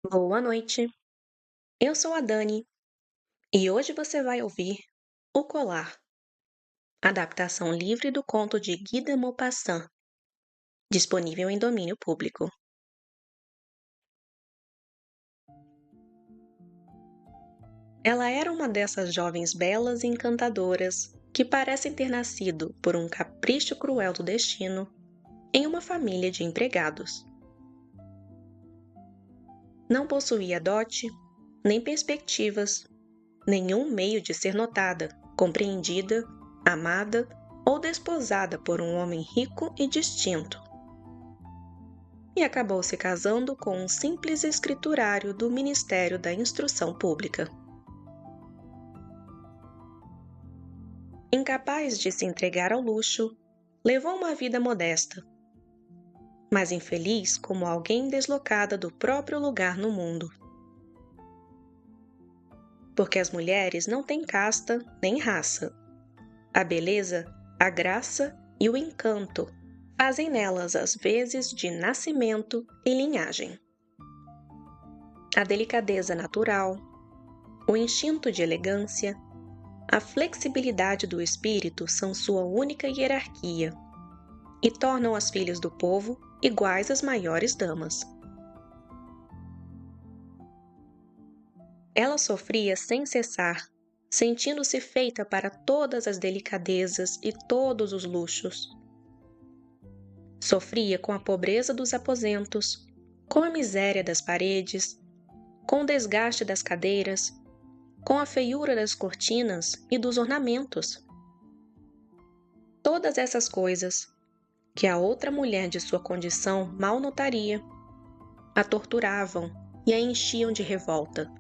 Boa noite, eu sou a Dani e hoje você vai ouvir O Colar, adaptação livre do conto de Guy de Maupassant, disponível em domínio público. Ela era uma dessas jovens belas e encantadoras que parecem ter nascido por um capricho cruel do destino em uma família de empregados. Não possuía dote, nem perspectivas, nenhum meio de ser notada, compreendida, amada ou desposada por um homem rico e distinto. E acabou se casando com um simples escriturário do Ministério da Instrução Pública. Incapaz de se entregar ao luxo, levou uma vida modesta, mas infeliz como alguém deslocada do próprio lugar no mundo. Porque as mulheres não têm casta nem raça. A beleza, a graça e o encanto fazem nelas as vezes de nascimento e linhagem. A delicadeza natural, o instinto de elegância, a flexibilidade do espírito são sua única hierarquia e tornam as filhas do povo iguais às maiores damas. Ela sofria sem cessar, sentindo-se feita para todas as delicadezas e todos os luxos. Sofria com a pobreza dos aposentos, com a miséria das paredes, com o desgaste das cadeiras, com a feiura das cortinas e dos ornamentos. Todas essas coisas, que a outra mulher de sua condição mal notaria, a torturavam e a enchiam de revolta.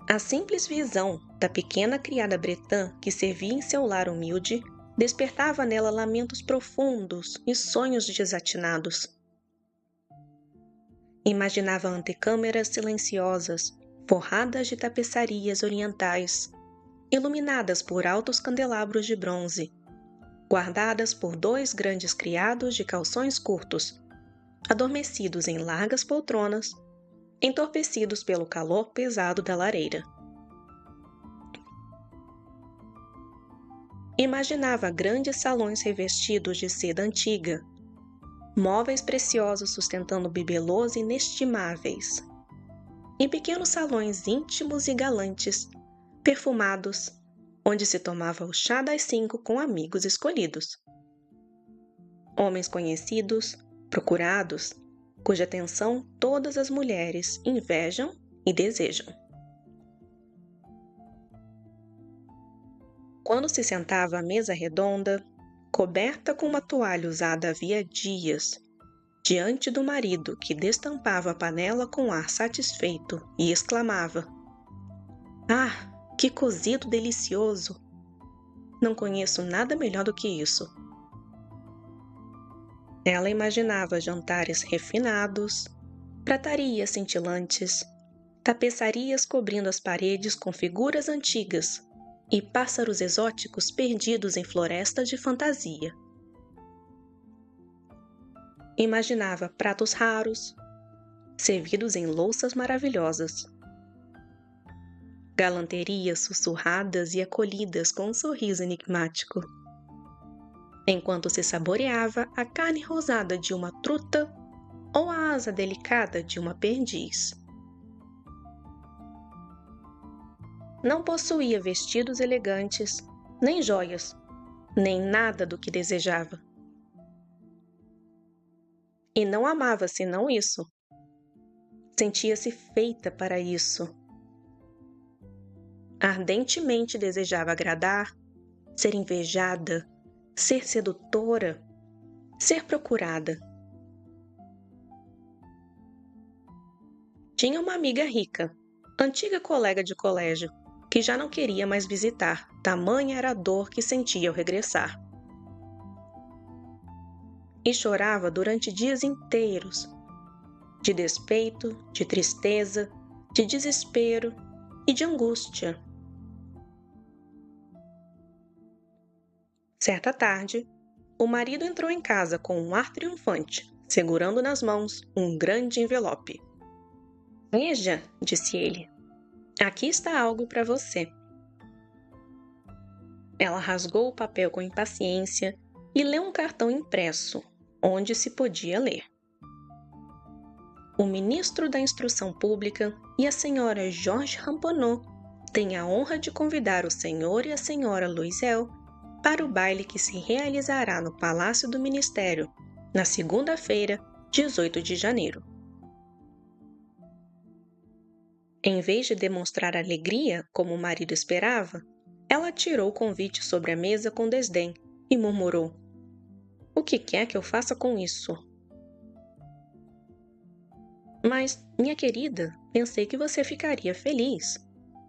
A simples visão da pequena criada bretã que servia em seu lar humilde despertava nela lamentos profundos e sonhos desatinados. Imaginava antecâmeras silenciosas, forradas de tapeçarias orientais, iluminadas por altos candelabros de bronze, guardadas por dois grandes criados de calções curtos, adormecidos em largas poltronas, entorpecidos pelo calor pesado da lareira. Imaginava grandes salões revestidos de seda antiga, móveis preciosos sustentando bibelôs inestimáveis, e pequenos salões íntimos e galantes, perfumados, onde se tomava o chá das 5 com amigos escolhidos. Homens conhecidos, procurados, cuja atenção todas as mulheres invejam e desejam. Quando se sentava à mesa redonda, coberta com uma toalha usada havia dias, diante do marido que destampava a panela com ar satisfeito e exclamava: "Ah, que cozido delicioso! Não conheço nada melhor do que isso." Ela imaginava jantares refinados, pratarias cintilantes, tapeçarias cobrindo as paredes com figuras antigas e pássaros exóticos perdidos em florestas de fantasia. Imaginava pratos raros, servidos em louças maravilhosas, galanterias sussurradas e acolhidas com um sorriso enigmático, enquanto se saboreava a carne rosada de uma truta ou a asa delicada de uma perdiz. Não possuía vestidos elegantes, nem joias, nem nada do que desejava. E não amava senão isso. Sentia-se feita para isso. Ardentemente desejava agradar, ser invejada, ser sedutora, ser procurada. Tinha uma amiga rica, antiga colega de colégio, que já não queria mais visitar, tamanha era a dor que sentia ao regressar. E chorava durante dias inteiros, de despeito, de tristeza, de desespero e de angústia. Certa tarde, o marido entrou em casa com um ar triunfante, segurando nas mãos um grande envelope. Veja, disse ele, aqui está algo para você. Ela rasgou o papel com impaciência e leu um cartão impresso, onde se podia ler. O ministro da Instrução Pública e a senhora Georges Ramponneau têm a honra de convidar o senhor e a senhora Loisel para o baile que se realizará no Palácio do Ministério, na segunda-feira, 18 de janeiro. Em vez de demonstrar alegria, como o marido esperava, ela tirou o convite sobre a mesa com desdém e murmurou: "O que quer que eu faça com isso?" "Mas, minha querida, pensei que você ficaria feliz.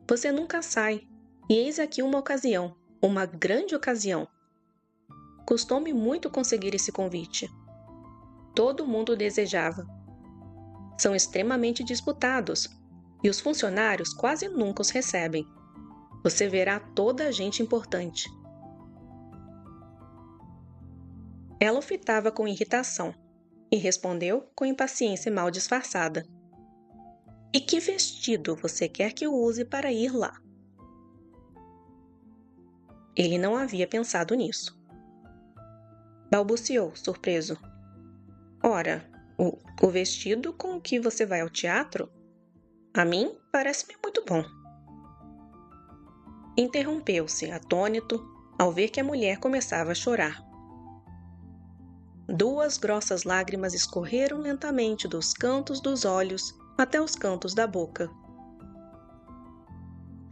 Você nunca sai, e eis aqui uma ocasião, uma grande ocasião. Custou-me muito conseguir esse convite. Todo mundo o desejava. São extremamente disputados, e os funcionários quase nunca os recebem. Você verá toda a gente importante." Ela o fitava com irritação e respondeu com impaciência mal disfarçada: "E que vestido você quer que eu use para ir lá?" Ele não havia pensado nisso. Balbuciou, surpreso: "Ora, o vestido com que você vai ao teatro? A mim parece-me muito bom." Interrompeu-se, atônito, ao ver que a mulher começava a chorar. 2 grossas lágrimas escorreram lentamente dos cantos dos olhos até os cantos da boca.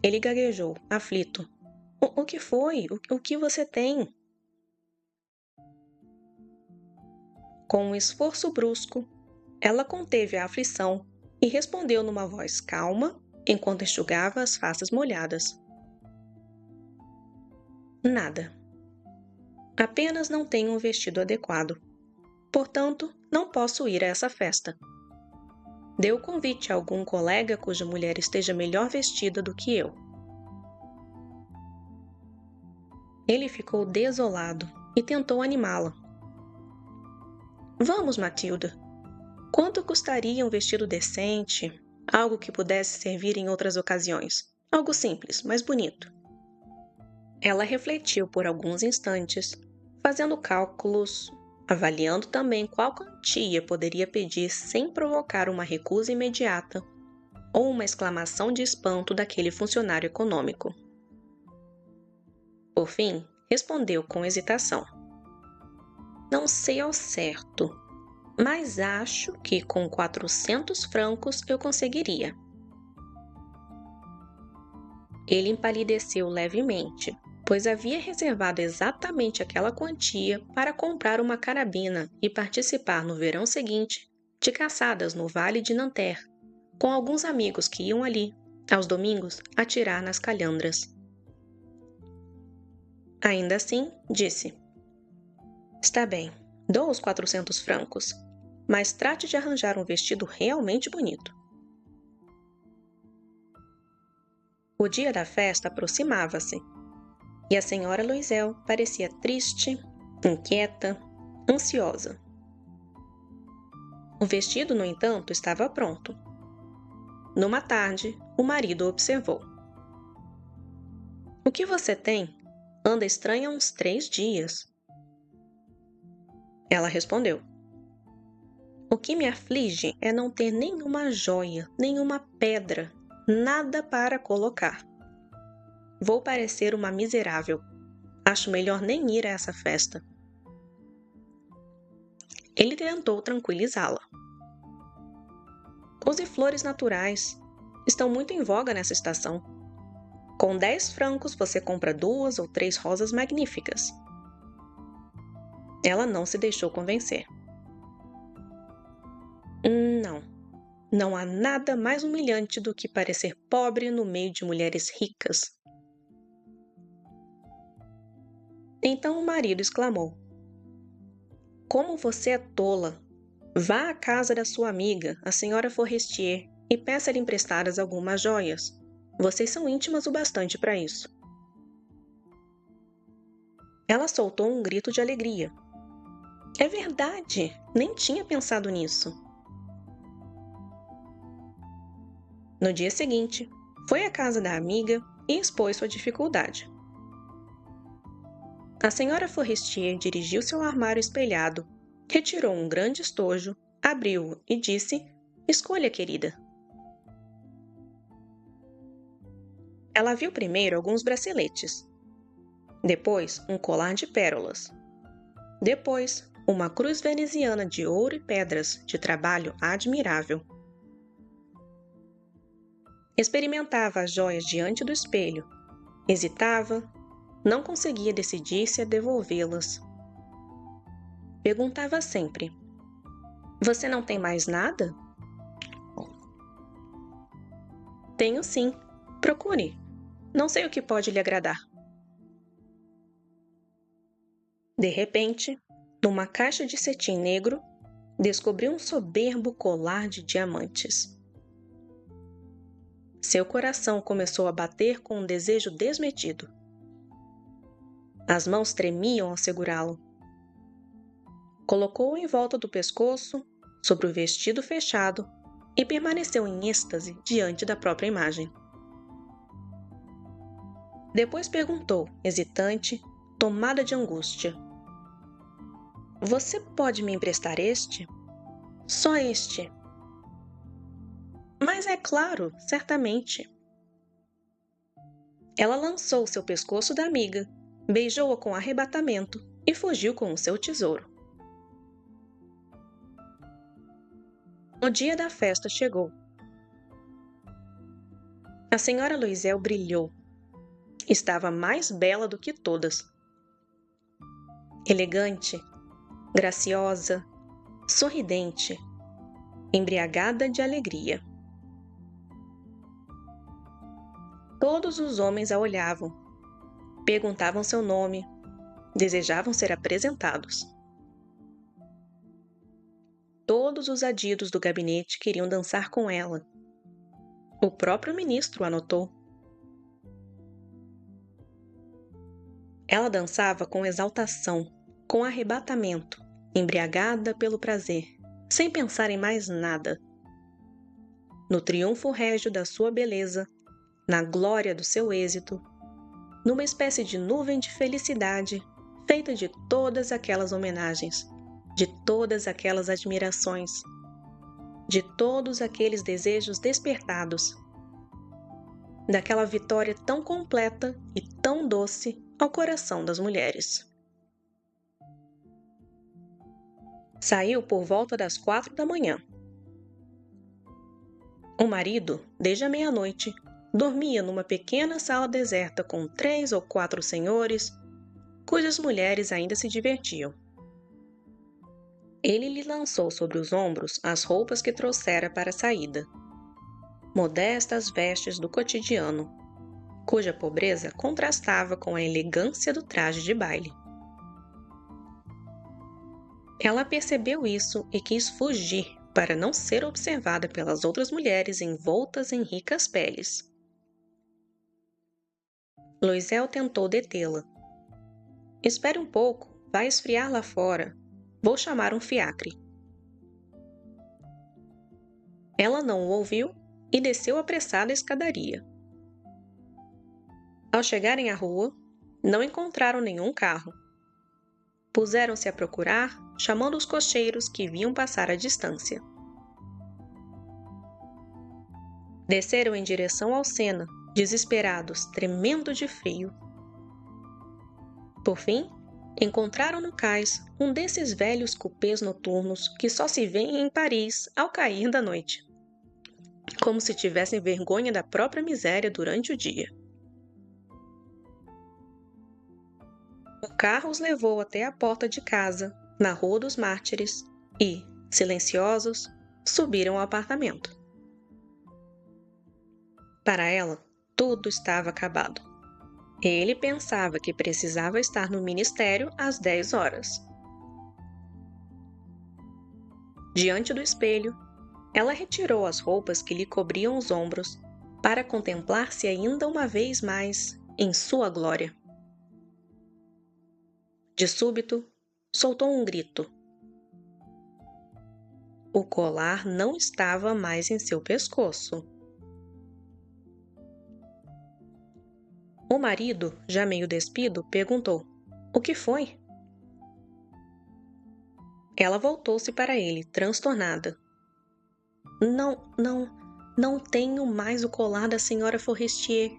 Ele gaguejou, aflito: O que foi? O que você tem?" Com um esforço brusco, ela conteve a aflição e respondeu numa voz calma, enquanto enxugava as faces molhadas: "Nada. Apenas não tenho um vestido adequado. Portanto, não posso ir a essa festa. Dê o convite a algum colega cuja mulher esteja melhor vestida do que eu." Ele ficou desolado e tentou animá-la. "Vamos, Matilda. Quanto custaria um vestido decente, algo que pudesse servir em outras ocasiões? Algo simples, mas bonito." Ela refletiu por alguns instantes, fazendo cálculos, avaliando também qual quantia poderia pedir sem provocar uma recusa imediata ou uma exclamação de espanto daquele funcionário econômico. Por fim, respondeu com hesitação: "Não sei ao certo, mas acho que com 400 francos eu conseguiria." Ele empalideceu levemente, pois havia reservado exatamente aquela quantia para comprar uma carabina e participar no verão seguinte de caçadas no Vale de Nanterre, com alguns amigos que iam ali, aos domingos, atirar nas calhandras. Ainda assim, disse: "Está bem, dou os 400 francos, mas trate de arranjar um vestido realmente bonito." O dia da festa aproximava-se, e a senhora Loisel parecia triste, inquieta, ansiosa. O vestido, no entanto, estava pronto. Numa tarde, o marido observou: "O que você tem? Anda estranha há uns 3 dias." Ela respondeu: "O que me aflige é não ter nenhuma joia, nenhuma pedra, nada para colocar. Vou parecer uma miserável. Acho melhor nem ir a essa festa." Ele tentou tranquilizá-la. "Use flores naturais. Estão muito em voga nessa estação. Com 10 francos você compra 2 ou 3 rosas magníficas." Ela não se deixou convencer. Não. Não há nada mais humilhante do que parecer pobre no meio de mulheres ricas." Então o marido exclamou: "Como você é tola! Vá à casa da sua amiga, a senhora Forestier, e peça-lhe emprestadas algumas joias. Vocês são íntimas o bastante para isso." Ela soltou um grito de alegria. É verdade! Nem tinha pensado nisso. No dia seguinte, foi à casa da amiga e expôs sua dificuldade. A senhora Forestier dirigiu-se ao armário espelhado, retirou um grande estojo, abriu-o e disse: "Escolha, querida." Ela viu primeiro alguns braceletes, depois um colar de pérolas, depois uma cruz veneziana de ouro e pedras de trabalho admirável. Experimentava as joias diante do espelho, hesitava, não conseguia decidir-se a devolvê-las. Perguntava sempre: "Você não tem mais nada?" "Tenho sim. Procure. Não sei o que pode lhe agradar." De repente, numa caixa de cetim negro, descobriu um soberbo colar de diamantes. Seu coração começou a bater com um desejo desmedido. As mãos tremiam ao segurá-lo. Colocou-o em volta do pescoço, sobre o vestido fechado, e permaneceu em êxtase diante da própria imagem. Depois perguntou, hesitante, tomada de angústia: "Você pode me emprestar este? Só este." "Mas é claro, certamente." Ela lançou seu pescoço da amiga, beijou-a com arrebatamento e fugiu com o seu tesouro. O dia da festa chegou. A senhora Loisel brilhou. Estava mais bela do que todas. Elegante, graciosa, sorridente, embriagada de alegria. Todos os homens a olhavam, perguntavam seu nome, desejavam ser apresentados. Todos os adidos do gabinete queriam dançar com ela. O próprio ministro a notou. Ela dançava com exaltação, com arrebatamento, embriagada pelo prazer, sem pensar em mais nada. No triunfo régio da sua beleza, na glória do seu êxito, numa espécie de nuvem de felicidade, feita de todas aquelas homenagens, de todas aquelas admirações, de todos aqueles desejos despertados, daquela vitória tão completa e tão doce ao coração das mulheres. Saiu por volta das 4 da manhã. O marido, desde a meia-noite, dormia numa pequena sala deserta com 3 ou 4 senhores, cujas mulheres ainda se divertiam. Ele lhe lançou sobre os ombros as roupas que trouxera para a saída. Modestas vestes do cotidiano, cuja pobreza contrastava com a elegância do traje de baile. Ela percebeu isso e quis fugir para não ser observada pelas outras mulheres envoltas em ricas peles. Loisel tentou detê-la. "Espere um pouco, vai esfriar lá fora. Vou chamar um fiacre." Ela não o ouviu e desceu apressada a escadaria. Ao chegarem à rua, não encontraram nenhum carro. Puseram-se a procurar, chamando os cocheiros que vinham passar a distância. Desceram em direção ao Sena, desesperados, tremendo de frio. Por fim, encontraram no cais um desses velhos cupês noturnos que só se vêem em Paris ao cair da noite, como se tivessem vergonha da própria miséria durante o dia. O carro os levou até a porta de casa, na Rua dos Mártires, e, silenciosos, subiram ao apartamento. Para ela, tudo estava acabado. Ele pensava que precisava estar no ministério às 10 horas. Diante do espelho, ela retirou as roupas que lhe cobriam os ombros para contemplar-se ainda uma vez mais em sua glória. De súbito, soltou um grito. O colar não estava mais em seu pescoço. O marido, já meio despido, perguntou: "O que foi?" Ela voltou-se para ele, transtornada. Não tenho mais o colar da senhora Forestier."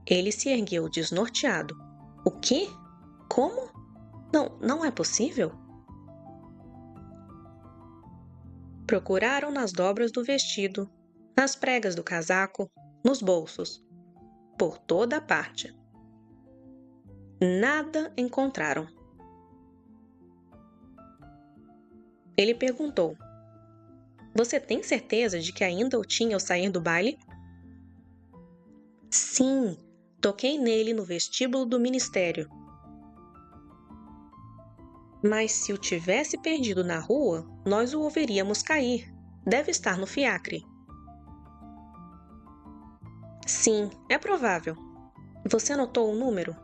Ele se ergueu desnorteado. "O quê? Como? Não é possível?" Procuraram nas dobras do vestido, nas pregas do casaco, nos bolsos, por toda a parte. Nada encontraram. Ele perguntou: "Você tem certeza de que ainda o tinha ao sair do baile?" "Sim, toquei nele no vestíbulo do ministério." "Mas se o tivesse perdido na rua, nós o ouviríamos cair. Deve estar no fiacre." "Sim, é provável." "Você anotou o número?"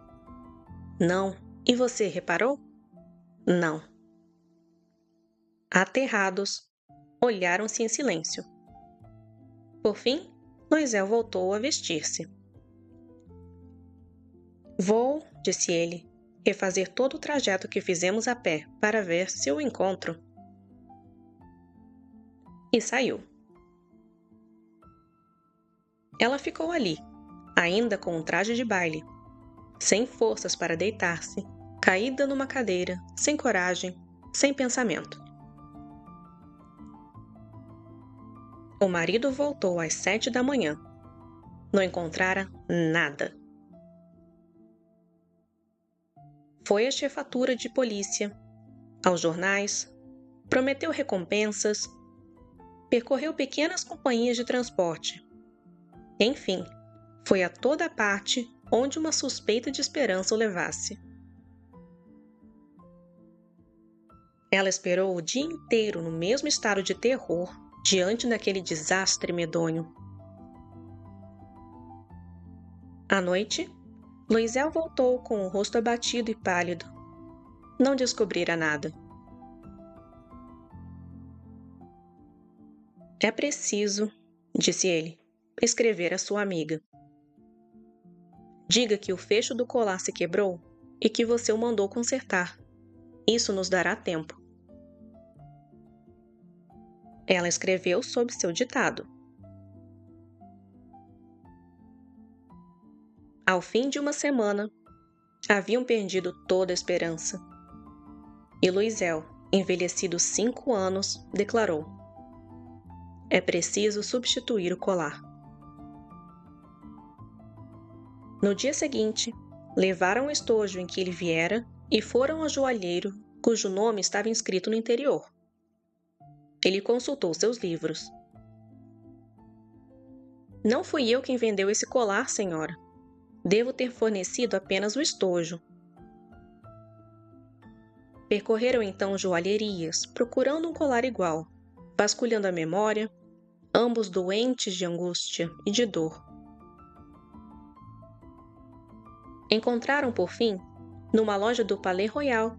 "Não. E você reparou?" "Não." Aterrados, olharam-se em silêncio. Por fim, Loisel voltou a vestir-se. "Vou", disse ele, "refazer todo o trajeto que fizemos a pé para ver se o encontro." E saiu. Ela ficou ali, ainda com um traje de baile, sem forças para deitar-se, caída numa cadeira, sem coragem, sem pensamento. O marido voltou às 7 da manhã. Não encontrara nada. Foi à chefatura de polícia, aos jornais, prometeu recompensas, percorreu pequenas companhias de transporte. Enfim, foi a toda parte onde uma suspeita de esperança o levasse. Ela esperou o dia inteiro no mesmo estado de terror diante daquele desastre medonho. À noite, Loisel voltou com o rosto abatido e pálido. Não descobrira nada. "É preciso", disse ele, "escrever à sua amiga. Diga que o fecho do colar se quebrou e que você o mandou consertar. Isso nos dará tempo." Ela escreveu sob seu ditado. Ao fim de uma semana, haviam perdido toda a esperança. E Loisel, envelhecido 5 anos, declarou: "É preciso substituir o colar." No dia seguinte, levaram o estojo em que ele viera e foram ao joalheiro, cujo nome estava inscrito no interior. Ele consultou seus livros. "Não fui eu quem vendeu esse colar, senhora. Devo ter fornecido apenas o estojo." Percorreram então joalherias, procurando um colar igual, vasculhando a memória, ambos doentes de angústia e de dor. Encontraram, por fim, numa loja do Palais Royal,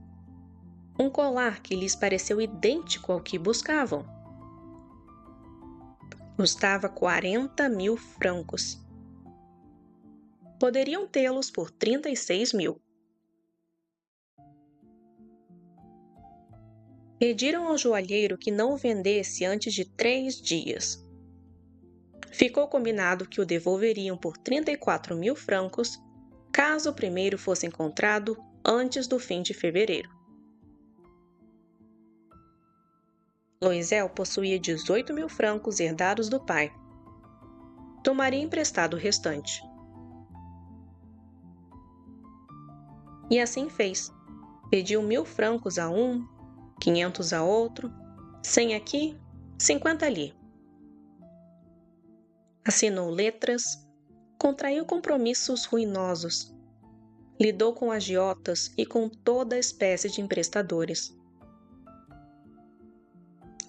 um colar que lhes pareceu idêntico ao que buscavam. Custava 40.000 francos. Poderiam tê-los por 36.000. Pediram ao joalheiro que não o vendesse antes de 3 dias. Ficou combinado que o devolveriam por 34.000 francos, caso o primeiro fosse encontrado antes do fim de fevereiro. Loisel possuía 18.000 francos herdados do pai. Tomaria emprestado o restante. E assim fez. Pediu 1.000 francos a um, 500 a outro, 100 aqui, 50 ali. Assinou letras, contraiu compromissos ruinosos, lidou com agiotas e com toda espécie de emprestadores.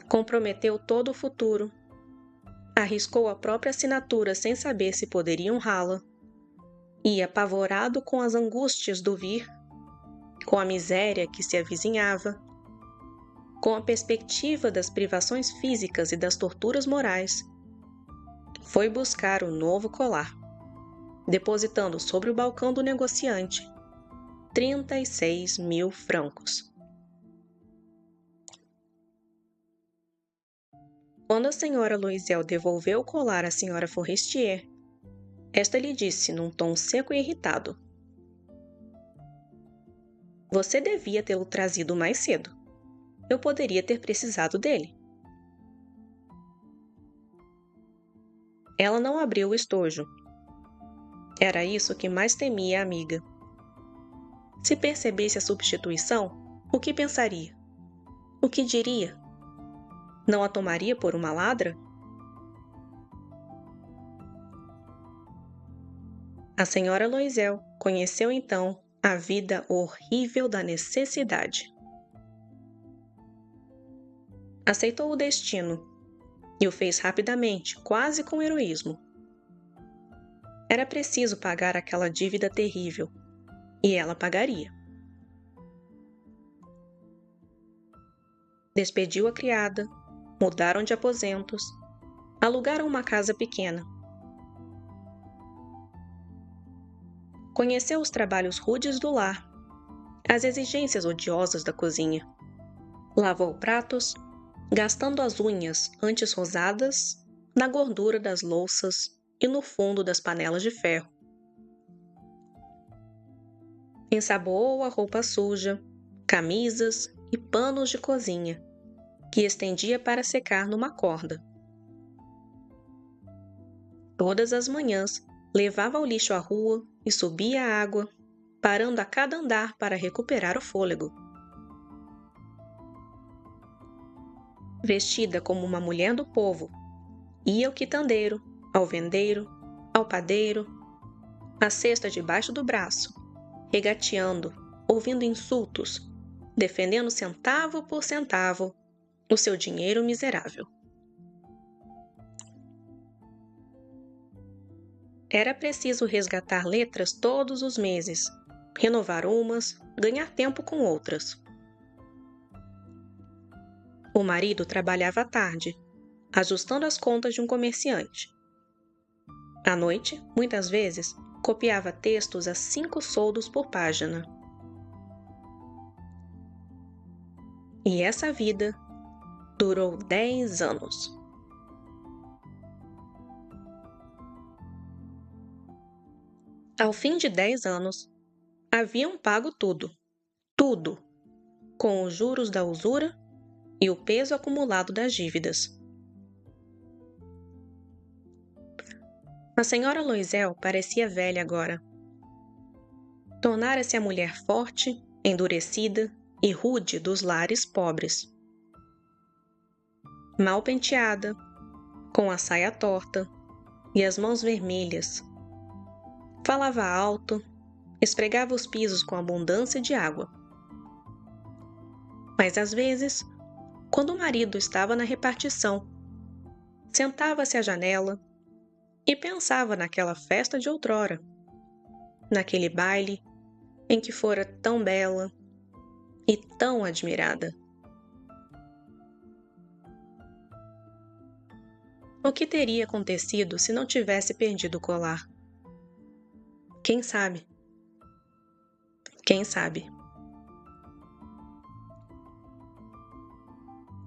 Comprometeu todo o futuro, arriscou a própria assinatura sem saber se poderia honrá-la, e, apavorado com as angústias do vir, com a miséria que se avizinhava, com a perspectiva das privações físicas e das torturas morais, foi buscar o novo colar, depositando sobre o balcão do negociante 36.000 francos. Quando a senhora Loisel devolveu o colar à senhora Forestier, esta lhe disse num tom seco e irritado: "Você devia tê-lo trazido mais cedo. Eu poderia ter precisado dele." Ela não abriu o estojo. Era isso que mais temia a amiga. Se percebesse a substituição, o que pensaria? O que diria? Não a tomaria por uma ladra? A senhora Loisel conheceu então a vida horrível da necessidade. Aceitou o destino e o fez rapidamente, quase com heroísmo. Era preciso pagar aquela dívida terrível, e ela pagaria. Despediu a criada, mudaram de aposentos, alugaram uma casa pequena. Conheceu os trabalhos rudes do lar, as exigências odiosas da cozinha. Lavou pratos, gastando as unhas antes rosadas na gordura das louças e no fundo das panelas de ferro. Ensaboou a roupa suja, camisas e panos de cozinha, que estendia para secar numa corda. Todas as manhãs, levava o lixo à rua e subia a água, parando a cada andar para recuperar o fôlego. Vestida como uma mulher do povo, ia ao quitandeiro, ao vendeiro, ao padeiro, a cesta debaixo do braço, regateando, ouvindo insultos, defendendo centavo por centavo o seu dinheiro miserável. Era preciso resgatar letras todos os meses, renovar umas, ganhar tempo com outras. O marido trabalhava à tarde, ajustando as contas de um comerciante. À noite, muitas vezes, copiava textos a 5 soldos por página. E essa vida durou 10 anos. Ao fim de 10 anos, haviam pago tudo, tudo, com os juros da usura e o peso acumulado das dívidas. A senhora Loisel parecia velha agora. Tornara-se a mulher forte, endurecida e rude dos lares pobres. Mal penteada, com a saia torta e as mãos vermelhas. Falava alto, esfregava os pisos com abundância de água. Mas às vezes, quando o marido estava na repartição, sentava-se à janela e pensava naquela festa de outrora, naquele baile em que fora tão bela e tão admirada. O que teria acontecido se não tivesse perdido o colar? Quem sabe? Quem sabe?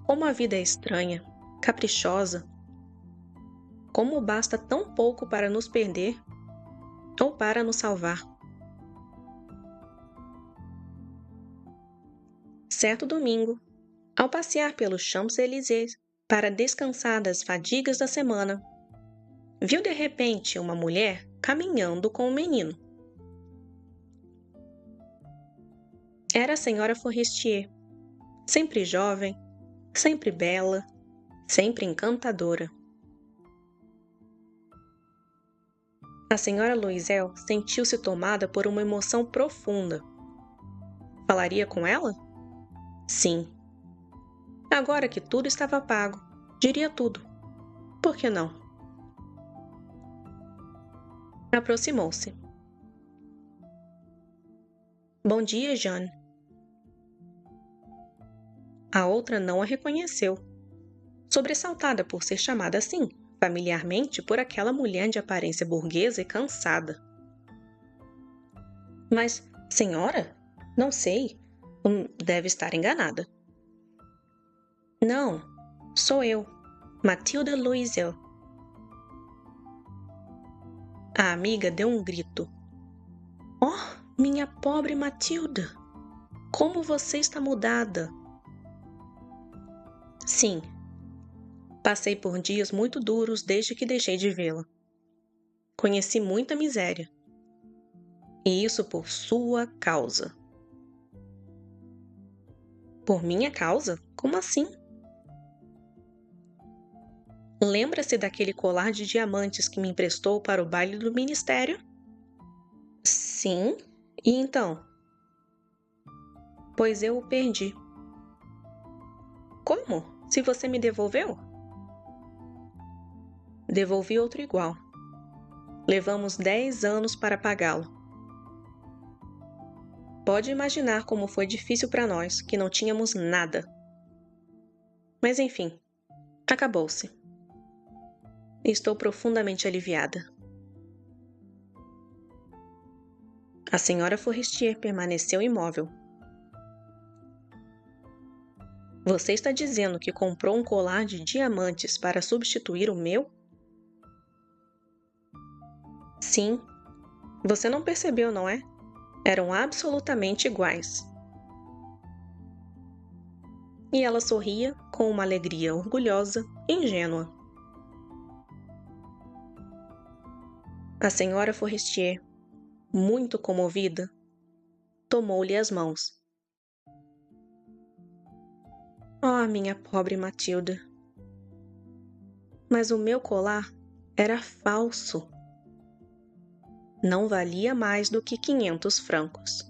Como a vida é estranha, caprichosa. Como basta tão pouco para nos perder ou para nos salvar. Certo domingo, ao passear pelos Champs-Élysées para descansar das fadigas da semana, viu de repente uma mulher caminhando com um menino. Era a senhora Forestier, sempre jovem, sempre bela, sempre encantadora. A senhora Loisel sentiu-se tomada por uma emoção profunda. Falaria com ela? Sim. Agora que tudo estava pago, diria tudo. Por que não? Aproximou-se. Bom dia, Jeanne. A outra não a reconheceu, sobressaltada por ser chamada assim, familiarmente por aquela mulher de aparência burguesa e cansada. Mas, senhora? Não sei. Deve estar enganada. Não, sou eu, Matilda Loisel. A amiga deu um grito. Oh, minha pobre Matilda! Como você está mudada! Sim, passei por dias muito duros desde que deixei de vê-la. Conheci muita miséria. E isso por sua causa. Por minha causa? Como assim? Lembra-se daquele colar de diamantes que me emprestou para o baile do ministério? Sim. E então? Pois eu o perdi. Como? Se você me devolveu? Devolvi outro igual. Levamos 10 anos para pagá-lo. Pode imaginar como foi difícil para nós, que não tínhamos nada. Mas enfim, acabou-se. Estou profundamente aliviada. A senhora Forestier permaneceu imóvel. Você está dizendo que comprou um colar de diamantes para substituir o meu? Sim. Você não percebeu, não é? Eram absolutamente iguais. E ela sorria com uma alegria orgulhosa e ingênua. A senhora Forestier, muito comovida, tomou-lhe as mãos. Oh, minha pobre Matilda! Mas o meu colar era falso. Não valia mais do que 500 francos.